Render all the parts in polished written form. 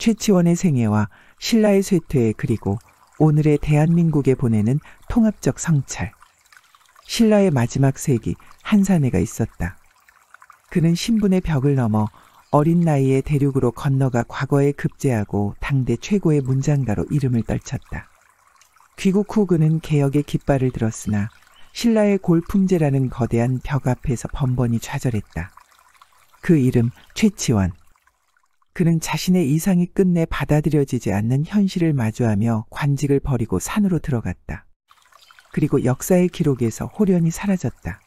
최치원의 생애와 신라의 쇠퇴 그리고 오늘의 대한민국에 보내는 통합적 성찰. 신라의 마지막 세기 한사내가 있었다. 그는 신분의 벽을 넘어 어린 나이에 대륙으로 건너가 과거에 급제하고 당대 최고의 문장가로 이름을 떨쳤다. 귀국 후 그는 개혁의 깃발을 들었으나 신라의 골품제라는 거대한 벽 앞에서 번번이 좌절했다. 그 이름 최치원. 그는 자신의 이상이 끝내 받아들여지지 않는 현실을 마주하며 관직을 버리고 산으로 들어갔다. 그리고 역사의 기록에서 홀연히 사라졌다.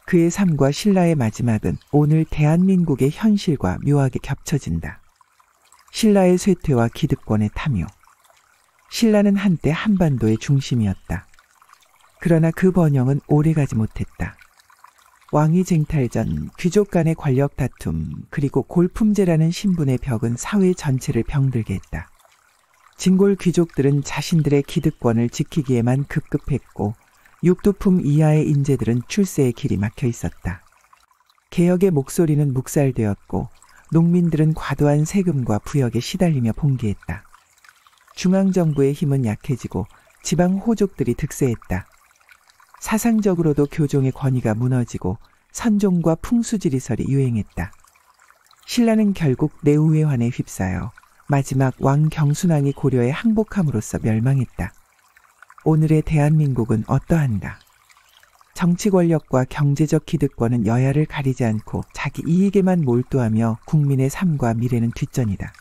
그의 삶과 신라의 마지막은 오늘 대한민국의 현실과 묘하게 겹쳐진다. 신라의 쇠퇴와 기득권의 탐욕. 신라는 한때 한반도의 중심이었다. 그러나 그 번영은 오래가지 못했다. 왕위 쟁탈전, 귀족 간의 권력 다툼, 그리고 골품제라는 신분의 벽은 사회 전체를 병들게 했다. 진골 귀족들은 자신들의 기득권을 지키기에만 급급했고 육두품 이하의 인재들은 출세의 길이 막혀 있었다. 개혁의 목소리는 묵살되었고 농민들은 과도한 세금과 부역에 시달리며 봉기했다. 중앙정부의 힘은 약해지고 지방 호족들이 득세했다. 사상적으로도 교종의 권위가 무너지고 선종과 풍수지리설이 유행했다. 신라는 결국 내후회환에 휩싸여 마지막 왕 경순왕이 고려에 항복함으로써 멸망했다. 오늘의 대한민국은 어떠한가? 정치 권력과 경제적 기득권은 여야를 가리지 않고 자기 이익에만 몰두하며 국민의 삶과 미래는 뒷전이다.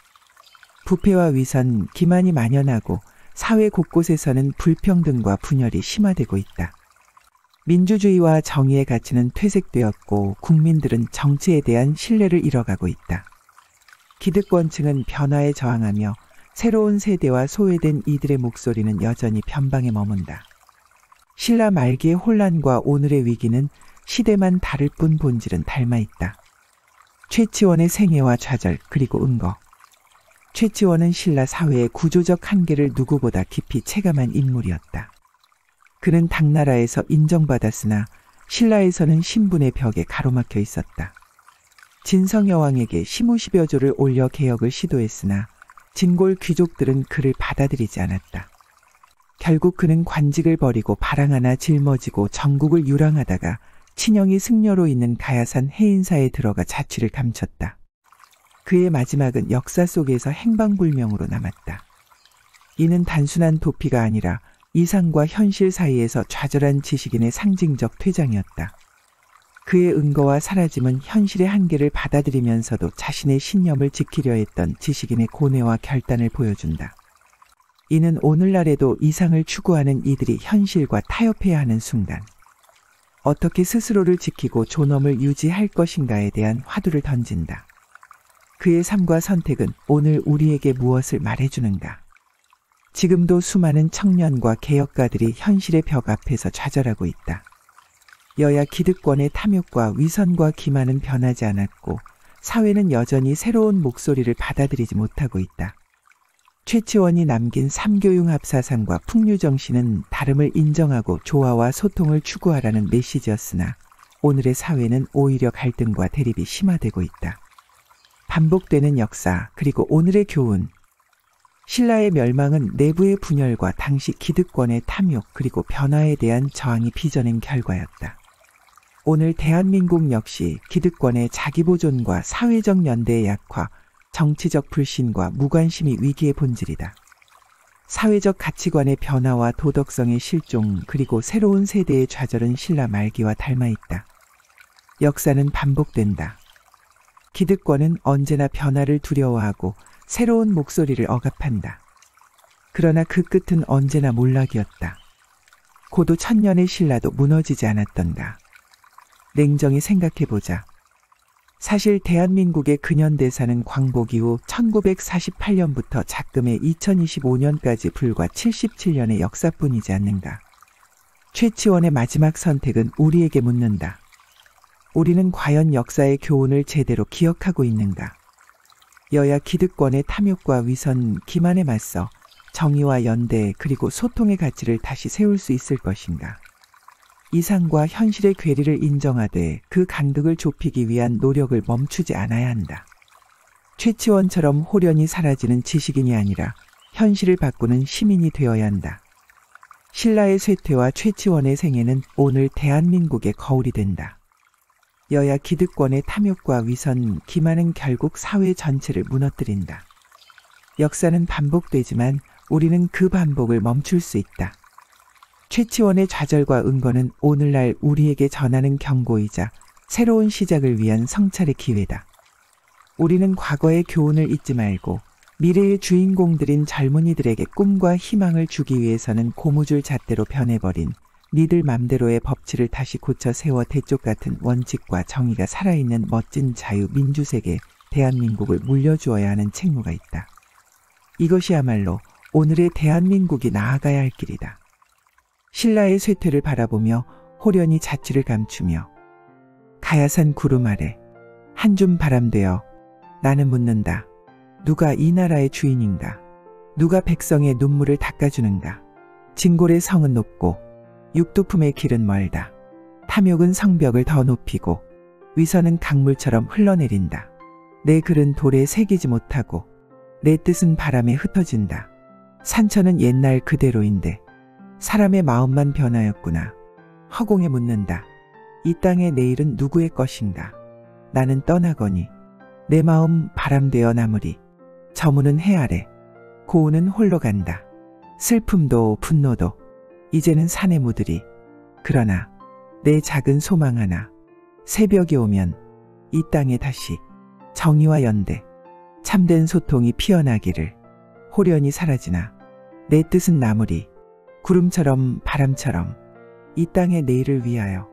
부패와 위선, 기만이 만연하고 사회 곳곳에서는 불평등과 분열이 심화되고 있다. 민주주의와 정의의 가치는 퇴색되었고 국민들은 정치에 대한 신뢰를 잃어가고 있다. 기득권층은 변화에 저항하며 새로운 세대와 소외된 이들의 목소리는 여전히 변방에 머문다. 신라 말기의 혼란과 오늘의 위기는 시대만 다를 뿐 본질은 닮아 있다. 최치원의 생애와 좌절 그리고 은거. 최치원은 신라 사회의 구조적 한계를 누구보다 깊이 체감한 인물이었다. 그는 당나라에서 인정받았으나 신라에서는 신분의 벽에 가로막혀 있었다. 진성여왕에게 시무십여조를 올려 개혁을 시도했으나 진골 귀족들은 그를 받아들이지 않았다. 결국 그는 관직을 버리고 바랑 하나 짊어지고 전국을 유랑하다가 친형이 승려로 있는 가야산 해인사에 들어가 자취를 감췄다. 그의 마지막은 역사 속에서 행방불명으로 남았다. 이는 단순한 도피가 아니라 이상과 현실 사이에서 좌절한 지식인의 상징적 퇴장이었다. 그의 은거와 사라짐은 현실의 한계를 받아들이면서도 자신의 신념을 지키려 했던 지식인의 고뇌와 결단을 보여준다. 이는 오늘날에도 이상을 추구하는 이들이 현실과 타협해야 하는 순간, 어떻게 스스로를 지키고 존엄을 유지할 것인가에 대한 화두를 던진다. 그의 삶과 선택은 오늘 우리에게 무엇을 말해주는가? 지금도 수많은 청년과 개혁가들이 현실의 벽 앞에서 좌절하고 있다. 여야 기득권의 탐욕과 위선과 기만은 변하지 않았고 사회는 여전히 새로운 목소리를 받아들이지 못하고 있다. 최치원이 남긴 삼교융합사상과 풍류정신은 다름을 인정하고 조화와 소통을 추구하라는 메시지였으나 오늘의 사회는 오히려 갈등과 대립이 심화되고 있다. 반복되는 역사 그리고 오늘의 교훈. 신라의 멸망은 내부의 분열과 당시 기득권의 탐욕 그리고 변화에 대한 저항이 빚어낸 결과였다. 오늘 대한민국 역시 기득권의 자기보존과 사회적 연대의 약화, 정치적 불신과 무관심이 위기의 본질이다. 사회적 가치관의 변화와 도덕성의 실종 그리고 새로운 세대의 좌절은 신라 말기와 닮아 있다. 역사는 반복된다. 기득권은 언제나 변화를 두려워하고 새로운 목소리를 억압한다. 그러나 그 끝은 언제나 몰락이었다. 고도 천년의 신라도 무너지지 않았던가. 냉정히 생각해보자. 사실 대한민국의 근현대사는 광복 이후 1948년부터 작금의 2025년까지 불과 77년의 역사뿐이지 않는가. 최치원의 마지막 선택은 우리에게 묻는다. 우리는 과연 역사의 교훈을 제대로 기억하고 있는가? 여야 기득권의 탐욕과 위선, 기만에 맞서 정의와 연대 그리고 소통의 가치를 다시 세울 수 있을 것인가? 이상과 현실의 괴리를 인정하되 그 간극을 좁히기 위한 노력을 멈추지 않아야 한다. 최치원처럼 홀연히 사라지는 지식인이 아니라 현실을 바꾸는 시민이 되어야 한다. 신라의 쇠퇴와 최치원의 생애는 오늘 대한민국의 거울이 된다. 여야 기득권의 탐욕과 위선, 기만은 결국 사회 전체를 무너뜨린다. 역사는 반복되지만 우리는 그 반복을 멈출 수 있다. 최치원의 좌절과 은거는 오늘날 우리에게 전하는 경고이자 새로운 시작을 위한 성찰의 기회다. 우리는 과거의 교훈을 잊지 말고 미래의 주인공들인 젊은이들에게 꿈과 희망을 주기 위해서는 고무줄 잣대로 변해버린 니들 맘대로의 법치를 다시 고쳐 세워 대쪽 같은 원칙과 정의가 살아있는 멋진 자유민주세계 대한민국을 물려주어야 하는 책무가 있다. 이것이야말로 오늘의 대한민국이 나아가야 할 길이다. 신라의 쇠퇴를 바라보며 호련히 자취를 감추며 가야산 구름 아래 한 줌 바람 되어 나는 묻는다. 누가 이 나라의 주인인가? 누가 백성의 눈물을 닦아주는가? 진골의 성은 높고 육두품의 길은 멀다. 탐욕은 성벽을 더 높이고 위선은 강물처럼 흘러내린다. 내 글은 돌에 새기지 못하고 내 뜻은 바람에 흩어진다. 산천은 옛날 그대로인데 사람의 마음만 변하였구나. 허공에 묻는다. 이 땅의 내일은 누구의 것인가? 나는 떠나거니 내 마음 바람되어 남으리. 저무는 해 아래 고우는 홀로 간다. 슬픔도 분노도 이제는 산에 묻으리. 그러나 내 작은 소망 하나 새벽이 오면 이 땅에 다시 정의와 연대 참된 소통이 피어나기를. 호련히 사라지나 내 뜻은 남으리. 구름처럼 바람처럼 이 땅의 내일을 위하여.